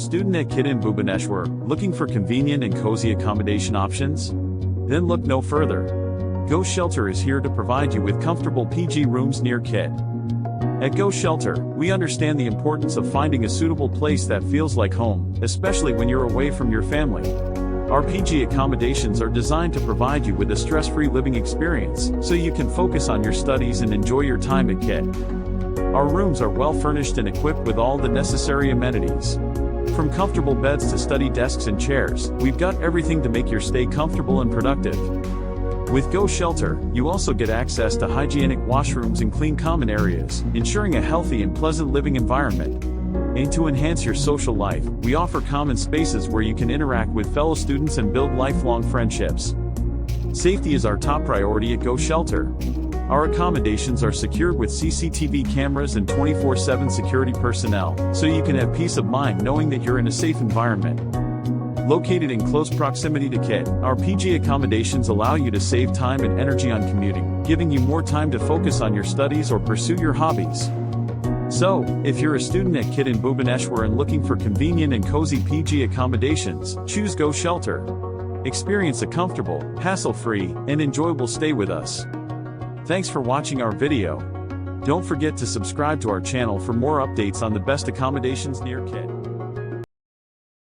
student at KIT in Bhubaneswar, looking for convenient and cozy accommodation options? Then look no further. GoShelter is here to provide you with comfortable PG rooms near KIT. At GoShelter, we understand the importance of finding a suitable place that feels like home, especially when you're away from your family. Our PG accommodations are designed to provide you with a stress-free living experience, so you can focus on your studies and enjoy your time at KIT. Our rooms are well furnished and equipped with all the necessary amenities. From comfortable beds to study desks and chairs, we've got everything to make your stay comfortable and productive. With GoShelter, you also get access to hygienic washrooms and clean common areas, ensuring a healthy and pleasant living environment. And to enhance your social life, we offer common spaces where you can interact with fellow students and build lifelong friendships. Safety is our top priority at GoShelter. Our accommodations are secured with CCTV cameras and 24/7 security personnel, so you can have peace of mind knowing that you're in a safe environment. Located in close proximity to KIT, our PG accommodations allow you to save time and energy on commuting, giving you more time to focus on your studies or pursue your hobbies. So, if you're a student at KIT in Bhubaneswar and looking for convenient and cozy PG accommodations, choose GoShelter. Experience a comfortable, hassle-free, and enjoyable stay with us. Thanks for watching our video. Don't forget to subscribe to our channel for more updates on the best accommodations near KIT.